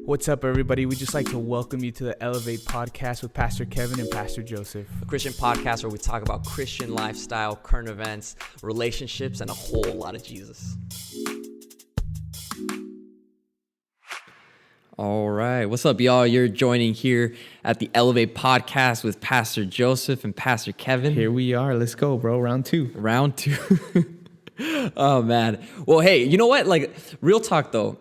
What's up, everybody? We'd just like to welcome you to the Elevate podcast with Pastor Kevin and Pastor Joseph. A Christian podcast where we talk about Christian lifestyle, current events, relationships, and a whole lot of Jesus. All right. What's up, y'all? You're joining here at the Elevate podcast with Pastor Joseph and Pastor Kevin. Here we are. Let's go, bro. Round two. Oh, man. Well, hey, you know what? Like, real talk, though.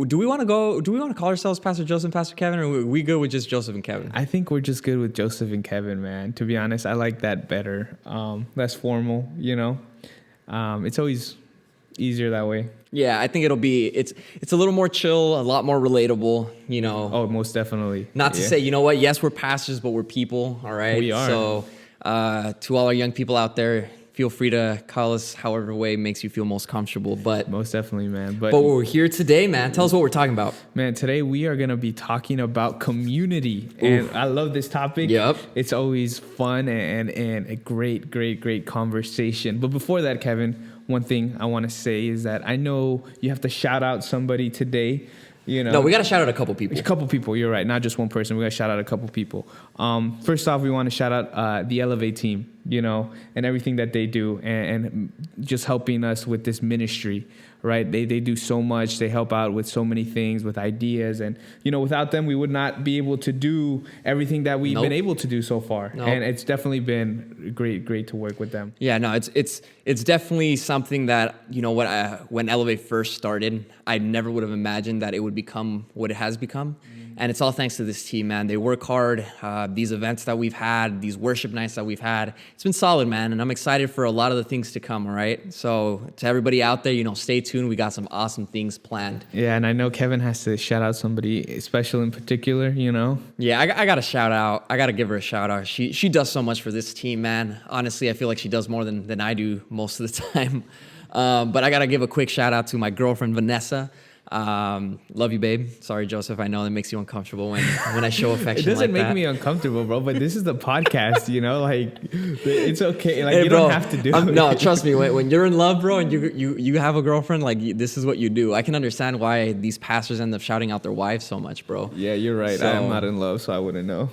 Do we want to call ourselves Pastor Joseph and Pastor Kevin, or are we good with just Joseph and Kevin? I think we're just good with Joseph and Kevin, man. To be honest, I like that better. Less formal, you know. It's always easier that way. Yeah, I think it's a little more chill, a lot more relatable, you know. Oh, most definitely. Not to say, you know what, yes, we're pastors, but we're people, all right? We are. So to all our young people out there, feel free to call us however way makes you feel most comfortable. But most definitely, man. But we're here today, man. Tell us what we're talking about. Man, today we are going to be talking about community. And I love this topic. Yep. It's always fun and a great conversation. But before that, Kevin, one thing I want to say is that I know you have to shout out somebody today. You know, no, we got to shout out a couple people. A couple people, you're right. Not just one person. We got to shout out a couple people. First off, we want to shout out the Elevate team, you know, and everything that they do and just helping us with this ministry, right? They do so much. They help out with so many things, with ideas. And, you know, without them, we would not be able to do everything that we've been able to do so far. And it's definitely been great to work with them. Yeah, no, it's definitely something that, you know, when Elevate first started, I never would have imagined that it would become what it has become. And it's all thanks to this team, man. They work hard. These events that we've had, these worship nights that we've had, it's been solid, man. And I'm excited for a lot of the things to come, all right? So to everybody out there, you know, stay tuned. We got some awesome things planned. Yeah, and I know Kevin has to shout out somebody special in particular, you know? Yeah, I got to shout out. I got to give her a shout out. She does so much for this team, man. Honestly, I feel like she does more than I do most of the time. But I got to give a quick shout out to my girlfriend, Vanessa. Love you, babe. Sorry, Joseph. I know that makes you uncomfortable when I show affection. It doesn't like make me uncomfortable, bro. But this is the podcast, you know. Like, it's okay. Like, hey, you bro, don't have to do it. No, trust me. When you're in love, bro, and you have a girlfriend, like this is what you do. I can understand why these pastors end up shouting out their wives so much, bro. Yeah, you're right. I am not in love, so I wouldn't know.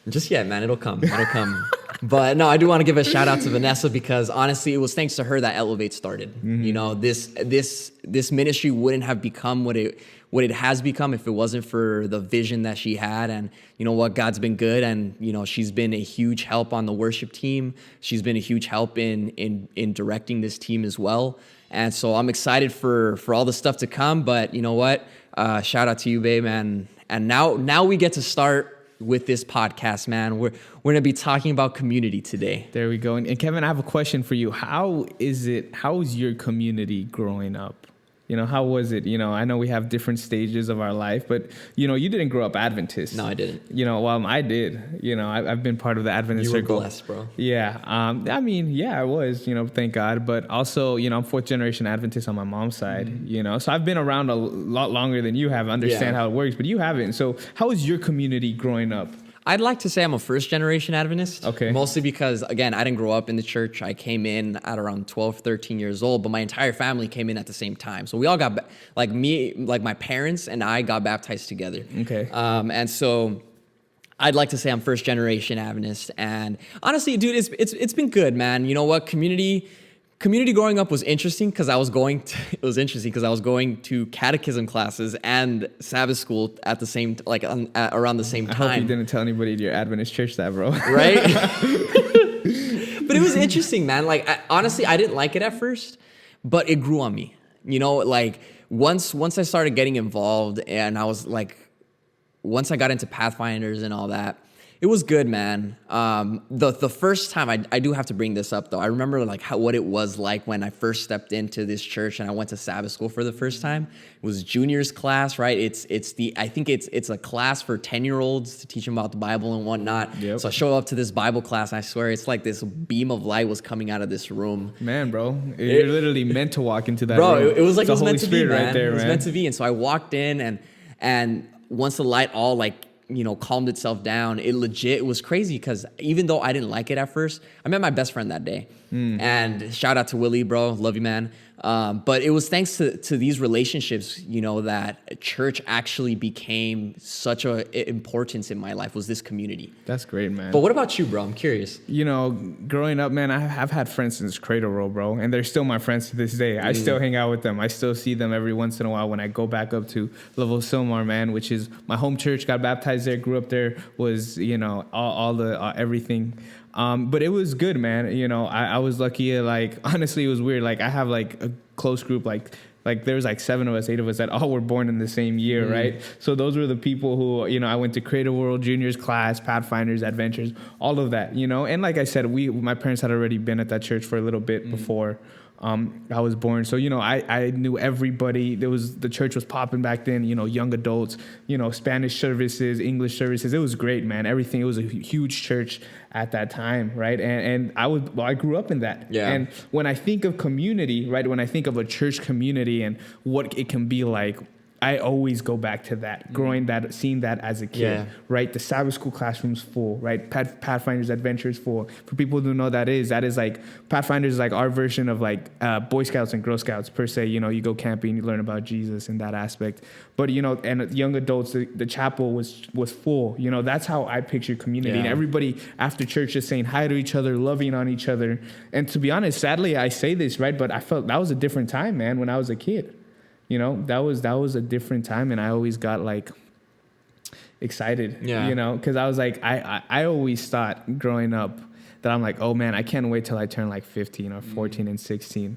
Just yet, man. It'll come. It'll come. But no, I do want to give a shout out to Vanessa because honestly, it was thanks to her that Elevate started. Mm-hmm. You know, this ministry wouldn't have become what it has become if it wasn't for the vision that she had. And you know what, God's been good, and you know she's been a huge help on the worship team. She's been a huge help in directing this team as well. And so I'm excited for all the stuff to come. But you know what, shout out to you, babe. And now we get to start with this podcast, man. We're going to be talking about community today. There we go. And Kevin, I have a question for you. How is your community growing up? You know, how was it? You know, I know we have different stages of our life, but, you know, you didn't grow up Adventist. No, I didn't. You know, well, I did. You know, I've been part of the Adventist circle. You were blessed, bro. Yeah. I mean, yeah, I was, you know, thank God. But also, you know, I'm fourth generation Adventist on my mom's side, you know. So I've been around a lot longer than you have, understand how it works, but you haven't. So how was your community growing up? I'd like to say I'm a first-generation Adventist. Okay. Mostly because, again, I didn't grow up in the church. I came in at around 12, 13 years old, but my entire family came in at the same time. So we all got, like my parents and I got baptized together. Okay. And so I'd like to say I'm first-generation Adventist. And honestly, dude, it's been good, man. You know what? Community growing up was interesting because I was going to catechism classes and Sabbath school at the same around the same time. I hope you didn't tell anybody at your Adventist church that, bro. Right? But it was interesting, man. Like honestly, I didn't like it at first, but it grew on me. You know, like once I started getting involved, and I was like, once I got into Pathfinders and all that. It was good, man. The first time, I do have to bring this up though. I remember like what it was like when I first stepped into this church and I went to Sabbath school for the first time. It was juniors class, right? I think it's a class for 10-year-olds to teach them about the Bible and whatnot. Yep. So I show up to this Bible class, and I swear it's like this beam of light was coming out of this room. Man, bro, you're literally meant to walk into that room. Bro, it was like it was meant to be, man. Right there, it was meant to be. And so I walked in, and once the light all like, you know, calmed itself down, it was crazy because even though I didn't like it at first, I met my best friend that day. And shout out to Willie, bro. Love you, man. But it was thanks to these relationships, you know, that church actually became such a importance in my life, was this community. That's great, man. But what about you, bro? I'm curious. You know, growing up, man, I've had friends since cradle roll, bro, and they're still my friends to this day. I still hang out with them. I still see them every once in a while when I go back up to Level Silmar, man, which is my home church. Got baptized there, grew up there, was, you know, all the everything. But it was good, man. You know, I was lucky. Like, honestly, it was weird. Like, I have like a close group, like there was like 7 of us, 8 of us that all were born in the same year, right? So those were the people who, you know, I went to Cradle World, Juniors class, Pathfinders, Adventures, all of that, you know. And like I said, my parents had already been at that church for a little bit before I was born. So, you know, I knew everybody. The church was popping back then, you know, young adults, you know, Spanish services, English services. It was great, man. Everything. It was a huge church at that time, right? And I grew up in that. Yeah. And when I think of community, right, when I think of a church community and what it can be like, I always go back to that, seeing that as a kid, right? The Sabbath school classroom's full, right? Pathfinder's Adventures full. For people who know that is like, Pathfinder's is like our version of like Boy Scouts and Girl Scouts per se. You know, you go camping, you learn about Jesus in that aspect. But, you know, and young adults, the chapel was full. You know, that's how I picture community. And everybody after church just saying hi to each other, loving on each other. And to be honest, sadly, I say this, right? But I felt that was a different time, man, when I was a kid. You know, that was a different time, and I always got like excited, you know, because I was like, I always thought growing up that I'm like, oh man, I can't wait till I turn like 15 or 14 and 16,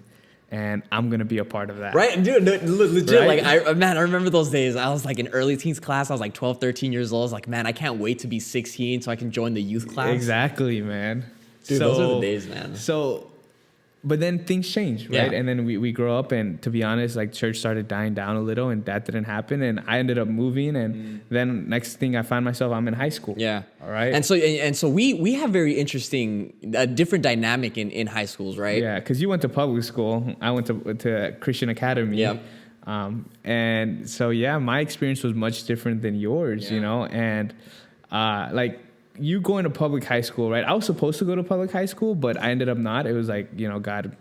and I'm gonna be a part of that. Right, dude, legit. Right? Like, I remember those days. I was like in early teens class. I was like 12, 13 years old. I was like, man, I can't wait to be 16 so I can join the youth class. Exactly, man. Dude, those are the days, man. But then things change, right? Yeah. And then we grow up, and to be honest, like church started dying down a little, and that didn't happen. And I ended up moving, and then next thing I find myself, I'm in high school. Yeah. All right. And so we have very interesting, different dynamic in high schools, right? Yeah, because you went to public school. I went to Christian Academy. Yeah. And so, yeah, my experience was much different than yours, you know? And like, you going to public high school, right? I was supposed to go to public high school, but I ended up not. It was like, you know, God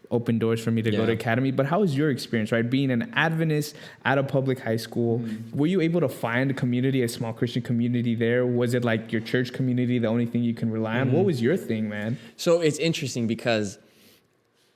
opened doors for me to go to academy. But how was your experience, right? Being an Adventist at a public high school, were you able to find a community, a small Christian community there? Was it like your church community, the only thing you can rely on? What was your thing, man? So it's interesting because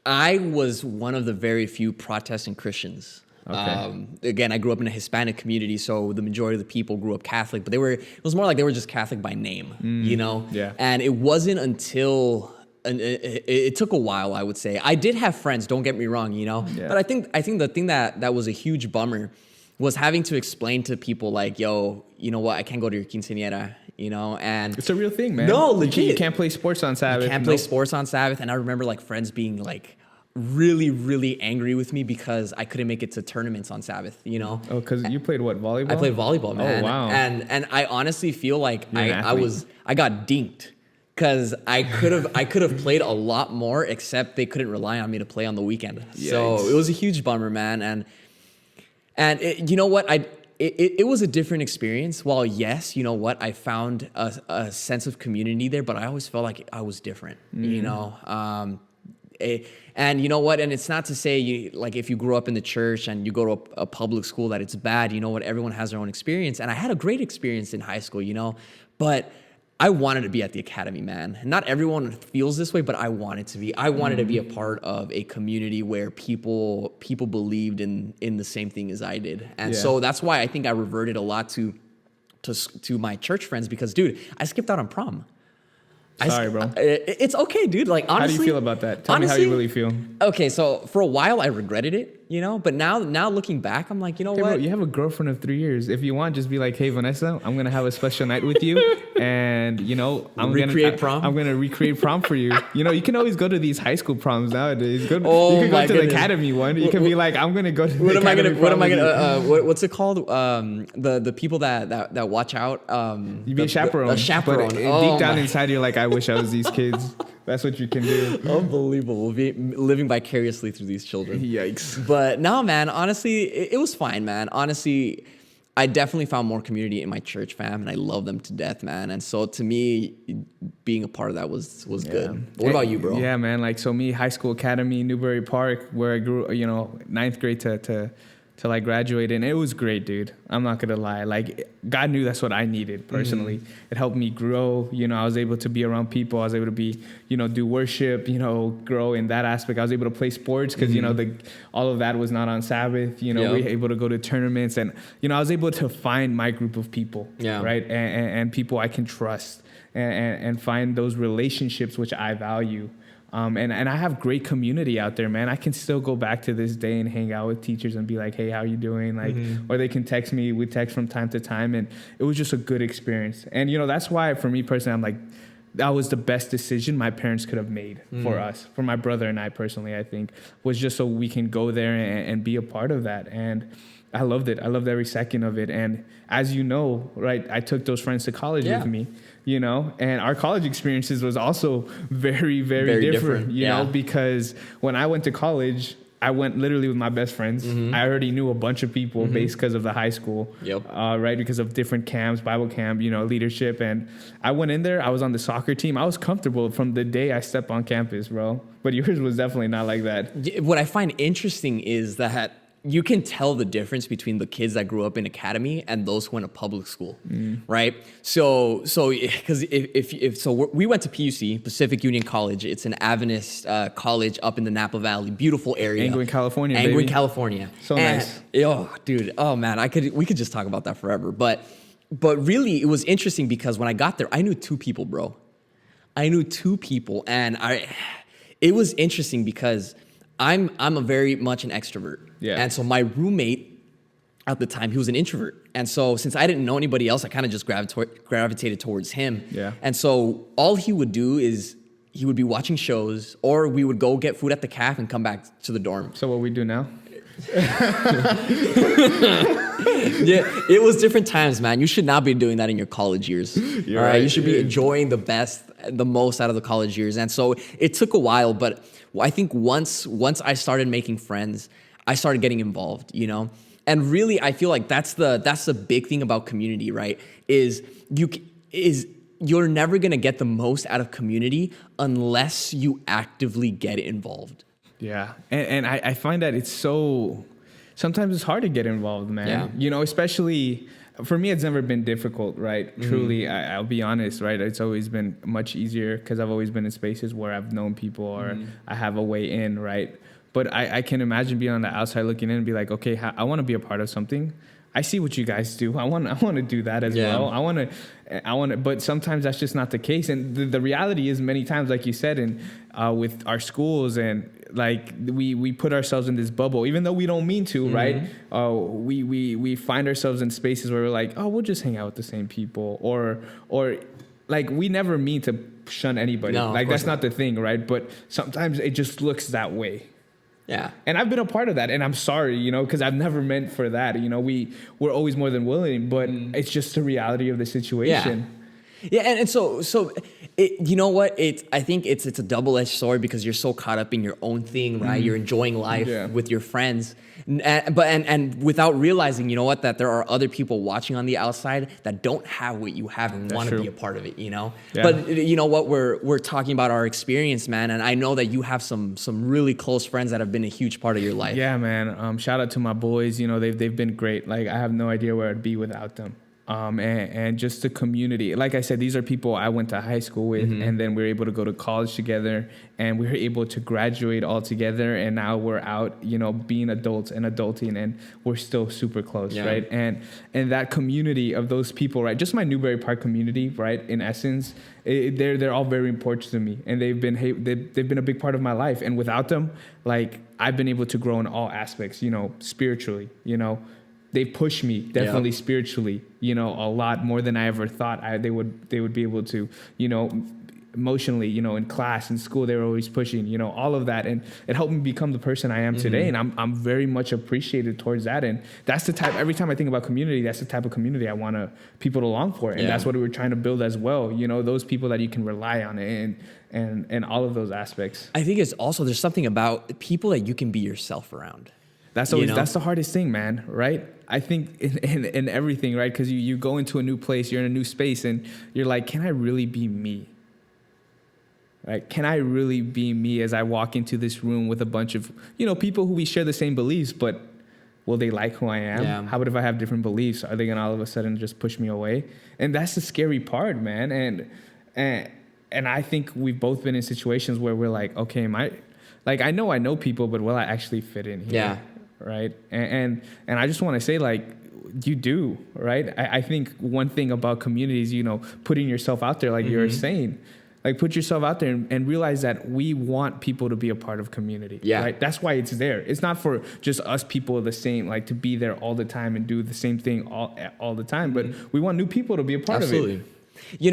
I was one of the very few Protestant Christians. Okay. Again, I grew up in a Hispanic community, so the majority of the people grew up Catholic, but it was more like they were just Catholic by name, you know? Yeah. And it wasn't until, it took a while, I would say. I did have friends, don't get me wrong, you know? Yeah. But I think the thing that was a huge bummer was having to explain to people like, yo, you know what, I can't go to your quinceañera, you know? And it's a real thing, man. No, legit. You can't play sports on Sabbath. You can't play sports on Sabbath. And I remember like friends being like, really, really angry with me because I couldn't make it to tournaments on Sabbath, you know? Oh, because you played what, volleyball? I played volleyball, man. Oh, wow. And I honestly feel like You're an athlete. I got dinked because I could have played a lot more, except they couldn't rely on me to play on the weekend. Yikes. So it was a huge bummer, man. And you know what? It was a different experience. While yes, you know what, I found a sense of community there, but I always felt like I was different, you know? And you know what? And it's not to say like if you grew up in the church and you go to a public school that it's bad. You know what? Everyone has their own experience. And I had a great experience in high school, you know, but I wanted to be at the academy, man. Not everyone feels this way, but I wanted to be. I wanted to be a part of a community where people believed in the same thing as I did. And so that's why I think I reverted a lot to my church friends because, dude, I skipped out on prom. Sorry, bro. It's okay, dude. Like, honestly. How do you feel about that? Tell me how you really feel. Okay, so for a while I regretted it, you know, but now looking back, I'm like, you know Hey, what? bro, you have a girlfriend of 3 years. If you want, just be like, hey, Vanessa, I'm going to have a special night with you. And, you know, I'm going to recreate prom for you. You know, you can always go to these high school proms nowadays. You can go to the academy one. You can be like, I'm going to go to the academy prom. What's it called? The people that watch out. You be a chaperone. A chaperone. But deep down inside, you're like, I wish I was these kids. That's what you can do. Unbelievable. Living vicariously through these children. Yikes. But no, man, honestly, it was fine, man. Honestly, I definitely found more community in my church, fam, and I love them to death, man. And so to me, being a part of that was good. What about you, bro? Yeah, man. Like, so me, high school academy, Newbury Park, where I grew, you know, ninth grade to like graduate, and it was great, dude. I'm not gonna lie. Like, God knew that's what I needed personally. It helped me grow. You know, I was able to be around people. I was able to be, you know, do worship. You know, grow in that aspect. I was able to play sports because you know all of that was not on Sabbath. You know, we were able to go to tournaments, and you know, I was able to find my group of people. Yeah. Right, and people I can trust, and find those relationships which I value. And I have great community out there, man. I can still go back to this day and hang out with teachers and be like, hey, how you doing? Like, or they can text me. We text from time to time. And it was just a good experience. And, you know, that's why for me personally, I'm like, that was the best decision my parents could have made for us, for my brother and I personally, I think, was just so we can go there and be a part of that. And I loved it. I loved every second of it. And as you know, right, I took those friends to college with me, you know, and our college experiences was also very, very different, you know, because when I went to college, I went literally with my best friends. I already knew a bunch of people based because of the high school, right? Because of different camps, Bible camp, you know, leadership. And I went in there, I was on the soccer team. I was comfortable from the day I stepped on campus, bro. But yours was definitely not like that. What I find interesting is that you can tell the difference between the kids that grew up in academy and those who went to public school, right? So because we went to PUC, Pacific Union College. It's an Adventist college up in the Napa Valley, beautiful area. Angwin, California, Angwin, California. So nice. Oh, dude. Oh man, we could just talk about that forever. But really, it was interesting because when I got there, I knew two people, bro. I knew two people, and it was interesting because I'm a very much an extrovert. Yeah. And so my roommate at the time, he was an introvert. And so since I didn't know anybody else, I kind of just gravitated towards him. Yeah. And so all he would do is he would be watching shows, or we would go get food at the caf and come back to the dorm. So what we do now? Yeah, it was different times, man. You should not be doing that in your college years. You're all right. right. You should be enjoying the most out of the college years. And so it took a while, but I think once I started making friends, I started getting involved, you know? And really, I feel like that's the big thing about community, right? Is you're never gonna get the most out of community unless you actively get involved. Yeah, and I find that it's so, sometimes it's hard to get involved, man. Yeah. You know, especially for me, it's never been difficult, right? Truly, I'll be honest, right? It's always been much easier because I've always been in spaces where I've known people or I have a way in, right? But I can imagine being on the outside looking in and be like, okay, I want to be a part of something. I see what you guys do. I want to do that as well. I want to, but sometimes that's just not the case. And the reality is many times, like you said, and with our schools and like we put ourselves in this bubble, even though we don't mean to, right? We find ourselves in spaces where we're like, oh, we'll just hang out with the same people, or like we never mean to shun anybody. No, like that's not the thing, right? But sometimes it just looks that way. Yeah. And I've been a part of that, and I'm sorry, you know, because I've never meant for that. You know, we're always more than willing, but it's just the reality of the situation. Yeah, and so you know what? I think it's a double-edged sword because you're so caught up in your own thing, right? You're enjoying life with your friends, and without realizing, you know what, that there are other people watching on the outside that don't have what you have and want to be a part of it, you know. Yeah. But you know what? We're talking about our experience, man, and I know that you have some really close friends that have been a huge part of your life. Yeah, man. Shout out to my boys. You know, they've been great. Like I have no idea where I'd be without them. And just the community. Like I said, these are people I went to high school with, and then we were able to go to college together, and we were able to graduate all together, and now we're out, you know, being adults and adulting, and we're still super close, right? And that community of those people, right? Just my Newbury Park community, right? In essence, they're all very important to me, and they've been a big part of my life. And without them, like I've been able to grow in all aspects, you know, spiritually, you know. They push me definitely spiritually, you know, a lot more than I ever thought they would be able to, you know, emotionally, you know, in class, in school, they were always pushing, you know, all of that. And it helped me become the person I am today. And I'm very much appreciated towards that. And that's the type, every time I think about community, that's the type of community I want people to long for. And that's what we were trying to build as well. You know, those people that you can rely on and all of those aspects. I think it's also, there's something about people that you can be yourself around. That's always, that's the hardest thing, man, right? I think in everything, right? Because you go into a new place, you're in a new space, and you're like, can I really be me? right? Can I really be me as I walk into this room with a bunch of, people who we share the same beliefs, but will they like who I am? Yeah. How about if I have different beliefs? Are they going to all of a sudden just push me away? And that's the scary part, man. And I think we've both been in situations where we're like, okay, I know people, but will I actually fit in here? Yeah. Right. And I just want to say, like, you do, right? I think one thing about communities, putting yourself out there, like you're saying, like put yourself out there and realize that we want people to be a part of community. Yeah. Right. That's why it's there. It's not for just us people the same, like to be there all the time and do the same thing all the time, but we want new people to be a part of it. Absolutely.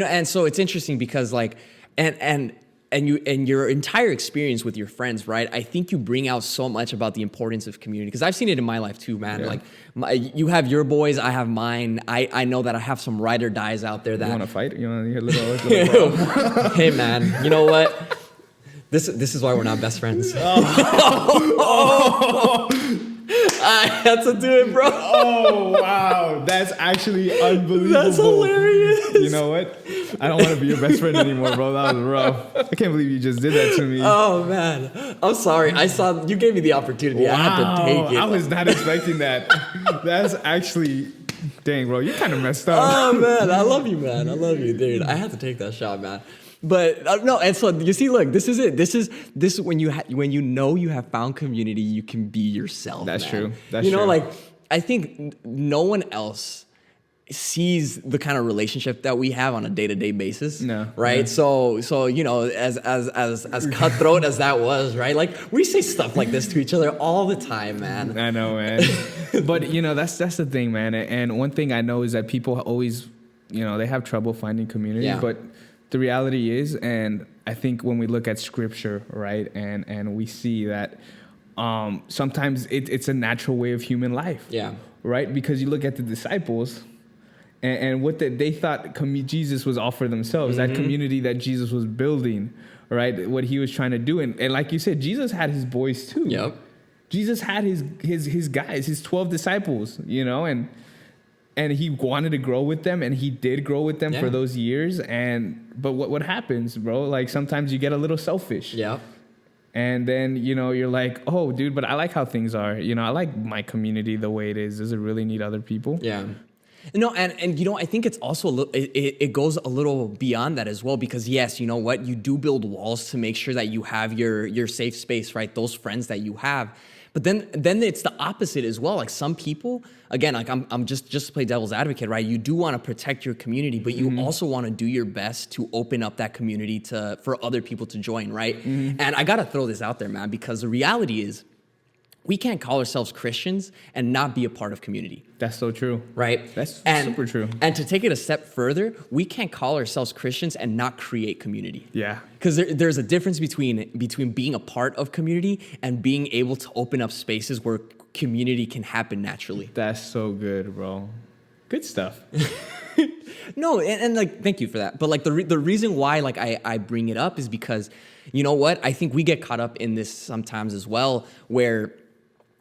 And so it's interesting because like, and your entire experience with your friends, right? I think you bring out so much about the importance of community, because I've seen it in my life too, man. Yeah. Like you have your boys, I have mine. I know that I have some ride or dies out there that You want to fight? You want to little bro? Hey man, you know what? This is why we're not best friends. I had to do it, bro. Oh, wow. That's actually unbelievable. That's hilarious. You know what? I don't want to be your best friend anymore, bro. That was rough. I can't believe you just did that to me. Oh, man. I'm sorry. I saw you gave me the opportunity. Wow. I had to take it. I was not expecting that. That's actually... Dang, bro. You kind of messed up. Oh, man. I love you, man. I love you, dude. I had to take that shot, man. But no, and so you see, look, this is it. This is when you know you have found community, you can be yourself. That's man. true. That's true. true. Like I think no one else sees the kind of relationship that we have on a day-to-day basis. No. Right. Yeah. So as cutthroat as that was, right? Like we say stuff like this to each other all the time, man. I know, man. But that's the thing, man. And one thing I know is that people always, they have trouble finding community. Yeah. But the reality is, and I think when we look at scripture, right, and we see that sometimes it's a natural way of human life. Yeah. Right? Because you look at the disciples and what they thought Jesus was all for themselves, that community that Jesus was building, right? What he was trying to do. And like you said, Jesus had his boys too. Yep. Jesus had his guys, his 12 disciples, and he wanted to grow with them, and he did grow with them for those years. But what happens, bro? Like sometimes you get a little selfish. Yeah. And then, you're like, oh, dude, but I like how things are. I like my community the way it is. Does it really need other people? Yeah. No, and I think it's also a little, it goes a little beyond that as well, because yes, you know what, you do build walls to make sure that you have your safe space, right? Those friends that you have. But then it's the opposite as well. Like some people, again, like I'm just to play devil's advocate, right? You do want to protect your community, but you also want to do your best to open up that community for other people to join, right? And I got to throw this out there, man, because the reality is we can't call ourselves Christians and not be a part of community. That's so true. Right? That's super true. And to take it a step further, we can't call ourselves Christians and not create community. Yeah. Because there's a difference between being a part of community and being able to open up spaces where community can happen naturally. That's so good, bro. Good stuff. No, and like, thank you for that. But like the reason why like I bring it up is because, you know what? I think we get caught up in this sometimes as well, where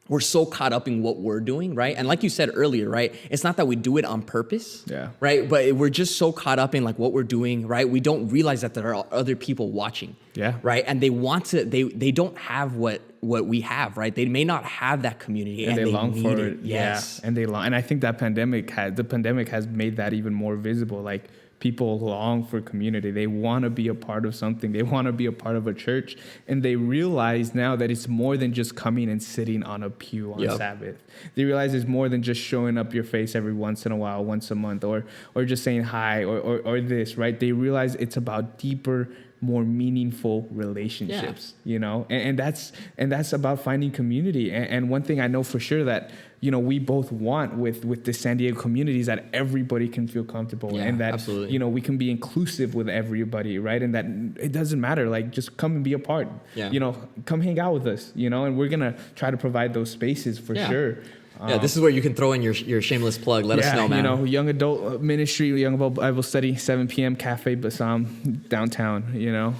we're so caught up in what we're doing, right? And like you said earlier, right? It's not that we do it on purpose, right? But we're just so caught up in like what we're doing, right? We don't realize that there are other people watching, right? And they want to, they don't have what we have, right? They may not have that community, and they long for it. Yes, and and I think that the pandemic has made that even more visible. Like people long for community. They want to be a part of something. They want to be a part of a church. And they realize now that it's more than just coming and sitting on a pew on Sabbath. They realize it's more than just showing up your face every once in a while, once a month, or just saying hi or this, right? They realize it's about deeper, more meaningful relationships, and that's about finding community. And one thing I know for sure that, we both want with the San Diego community is that everybody can feel comfortable, and that, absolutely. We can be inclusive with everybody, right? And that it doesn't matter, like just come and be a part, come hang out with us, and we're going to try to provide those spaces for sure. This is where you can throw in your shameless plug. Let us know, man. Young adult ministry, young adult Bible study, 7 p.m. Cafe Bassam downtown. Yeah,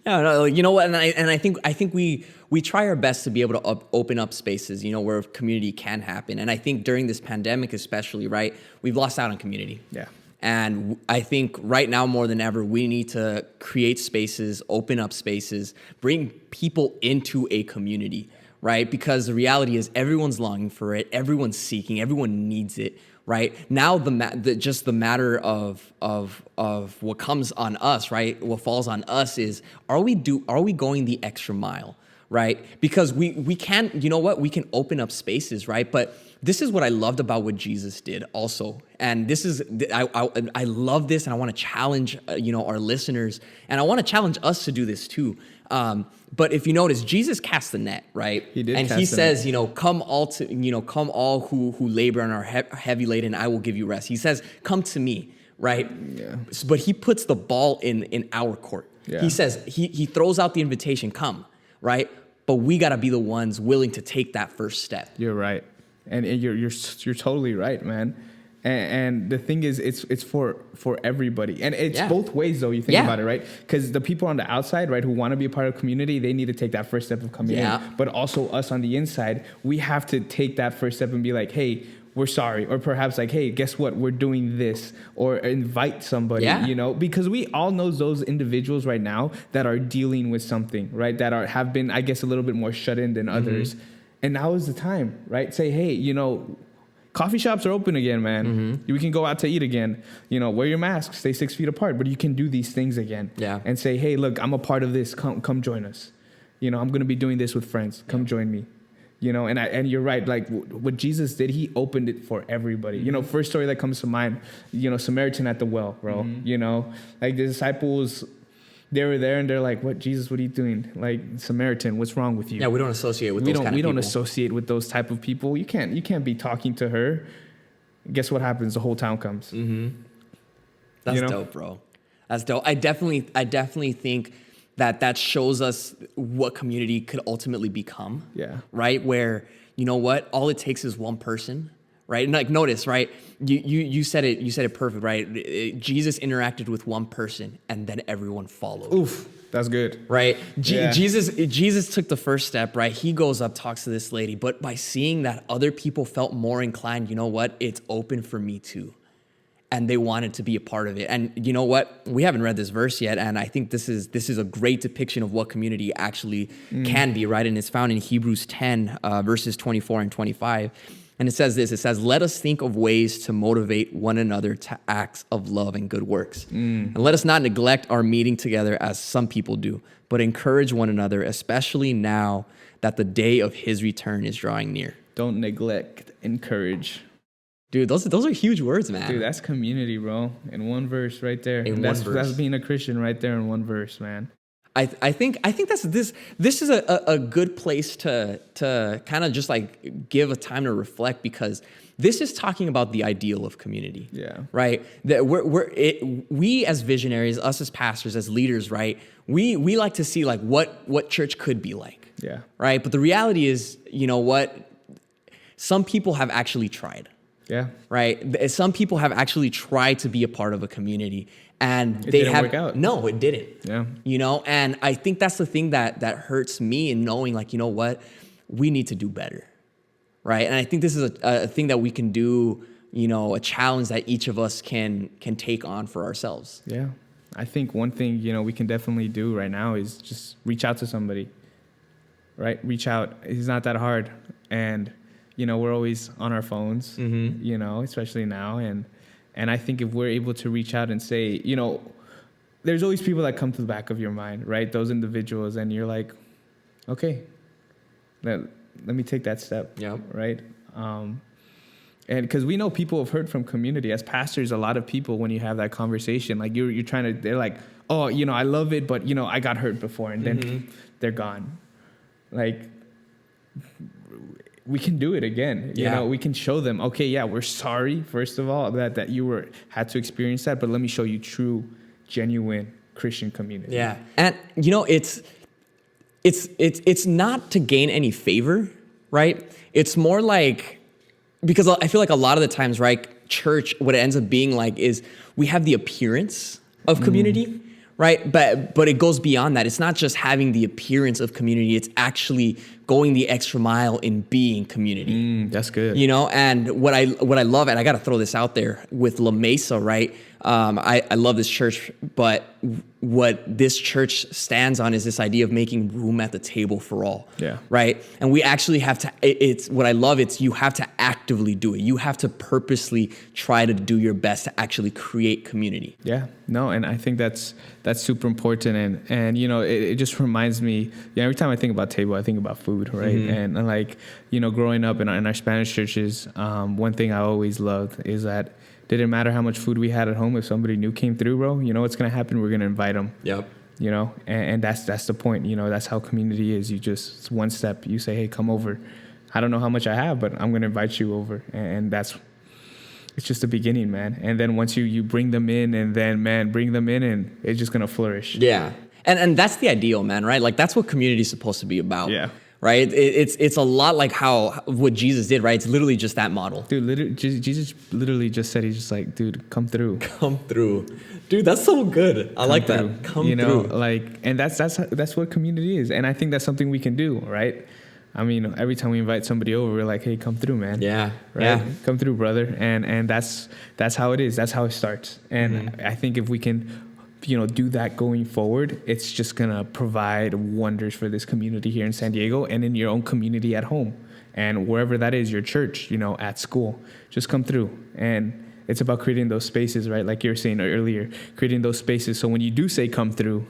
no, you know what? And I think we try our best to be able to open up spaces, where community can happen. And I think during this pandemic, especially, right, we've lost out on community. Yeah. And I think right now more than ever, we need to create spaces, open up spaces, bring people into a community, right? Because the reality is everyone's longing for it, everyone's seeking, everyone needs it, right? Now just the matter of what comes on us, right? What falls on us is, are we going the extra mile, right? Because we can, you know what? We can open up spaces, right? But this is what I loved about what Jesus did also. And this is, I love this, and I want to challenge, our listeners, and I want to challenge us to do this too. But if you notice, Jesus cast the net, right? He did. And he says, come all who labor and are heavy laden, I will give you rest. He says, come to me, right? Yeah. But he puts the ball in our court. Yeah. He says, he throws out the invitation, come, right? But we got to be the ones willing to take that first step. You're right. And you're totally right, man. And the thing is, it's for everybody, and it's both ways though. You think about it, right? Because the people on the outside, right, who want to be a part of the community, they need to take that first step of coming in. But also us on the inside, we have to take that first step and be like, hey, we're sorry, or perhaps like, hey, guess what? We're doing this, or invite somebody, because we all know those individuals right now that are dealing with something, right? That have been, I guess, a little bit more shut in than others. And now is the time, right? Say, hey, coffee shops are open again, man. We can go out to eat again. Wear your mask, stay 6 feet apart, but you can do these things again. Yeah. And say, hey, look, I'm a part of this. Come join us. I'm going to be doing this with friends. Come join me. And you're right. Like what Jesus did, he opened it for everybody. First story that comes to mind, Samaritan at the well, bro. Like the disciples, they were there and they're like, what, Jesus, what are you doing? Like, Samaritan, what's wrong with you? Yeah, we don't associate with those kind of people. We don't associate with those type of people. You can't be talking to her. Guess what happens? The whole town comes. That's dope, bro. That's dope. I definitely think that shows us what community could ultimately become. Yeah. Right? Where, you know what? All it takes is one person. Right? And like, notice, right? You said it perfect, right? Jesus interacted with one person and then everyone followed. Oof, that's good. Right? Jesus took the first step, right? He goes up, talks to this lady, but by seeing that other people felt more inclined, you know what? It's open for me too. And they wanted to be a part of it. And you know what? We haven't read this verse yet, and I think this is a great depiction of what community actually can be, right? And it's found in Hebrews 10, verses 24 and 25. And it says this, let us think of ways to motivate one another to acts of love and good works. And let us not neglect our meeting together as some people do, but encourage one another, especially now that the day of his return is drawing near. Don't neglect, encourage. Dude, those are huge words, man. Dude, that's community, bro. In one verse right there. That's being a Christian right there in one verse, man. I think that's this is a good place to kind of just like give a time to reflect, because this is talking about the ideal of community. Yeah. Right? That we as visionaries, us as pastors, as leaders, right? We like to see like what church could be like. Yeah. Right? But the reality is, you know what? Some people have actually tried. Yeah. Right? Some people have actually tried to be a part of a community, and it didn't work out. No, it didn't. Yeah. And I think that's the thing that hurts me in knowing, like, you know what, we need to do better. Right? And I think this is a thing that we can do, a challenge that each of us can take on for ourselves. Yeah. I think one thing, we can definitely do right now is just reach out to somebody. Right? Reach out. It's not that hard. And we're always on our phones, especially now. And I think if we're able to reach out and say, there's always people that come to the back of your mind, right? Those individuals. And you're like, okay, let me take that step. Yeah. Right. And because we know people have heard from community as pastors, a lot of people, when you have that conversation, like you're trying to, they're like, oh, I love it, but I got hurt before, and then they're gone. Like, we can do it again. We can show them, okay, yeah, we're sorry, first of all, that you had to experience that, but let me show you true, genuine Christian community. Yeah. And it's not to gain any favor, right? It's more like, because I feel like a lot of the times, right, church, what it ends up being like is we have the appearance of community, right? But it goes beyond that. It's not just having the appearance of community. It's actually going the extra mile in being community. That's good. You know, and what I love, and I got to throw this out there with La Mesa, right? I love this church, but what this church stands on is this idea of making room at the table for all. Yeah. Right. And we actually have to, it's what I love. It's you have to actively do it. You have to purposely try to do your best to actually create community. Yeah, no, and I think that's super important, and you know, it just reminds me. Yeah, every time I think about table, I think about food, right? And like, you know, growing up in our Spanish churches, one thing I always loved is that didn't matter how much food we had at home. If somebody new came through, bro, you know what's gonna happen? We're gonna invite them. Yep. You know, and that's the point. You know, that's how community is. You just, it's one step. You say, hey, come over. I don't know how much I have, but I'm gonna invite you over, and that's. It's just the beginning, man. And then once you bring them in, and then, man, bring them in, and it's just going to flourish. Yeah. And that's the ideal, man, right? Like, that's what community is supposed to be about. Yeah. Right? It's a lot like what Jesus did, right? It's literally just that model. Dude, literally, Jesus literally just said, he's just like, dude, come through. Come through. Dude, that's so good. I like that. Come you know, through. like, and that's what community is. And I think that's something we can do, right? I mean, every time we invite somebody over, we're like, hey, come through, man. Yeah. Right? Yeah. Come through, brother. And that's how it is. That's how it starts. And I think if we can, you know, do that going forward, it's just going to provide wonders for this community here in San Diego and in your own community at home. And wherever that is, your church, you know, at school, just come through. And it's about creating those spaces, right? Like you were saying earlier, creating those spaces. So when you do say come through,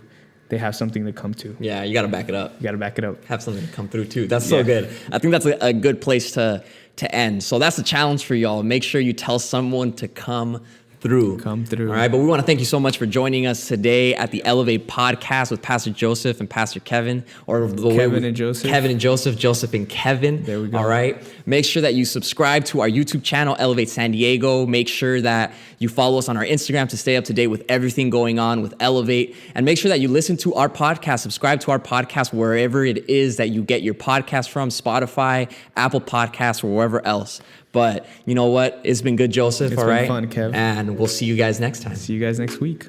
they have something to come to. Yeah, you got to back it up. You got to back it up. Have something to come through too. That's so good. I think that's a good place to end. So that's a challenge for y'all. Make sure you tell someone to come through. Come through. All right, but we want to thank you so much for joining us today at the Elevate podcast with Pastor Joseph and Pastor Kevin, or Kevin and Joseph. Kevin and Joseph, Joseph and Kevin. There we go. All right. Make sure that you subscribe to our YouTube channel, Elevate San Diego. Make sure that you follow us on our Instagram to stay up to date with everything going on with Elevate. And make sure that you listen to our podcast, subscribe to our podcast wherever it is that you get your podcast from, Spotify, Apple Podcasts, or wherever else. But you know what? It's been good, Joseph. It's all been right. fun, Kev. And we'll see you guys next time. See you guys next week.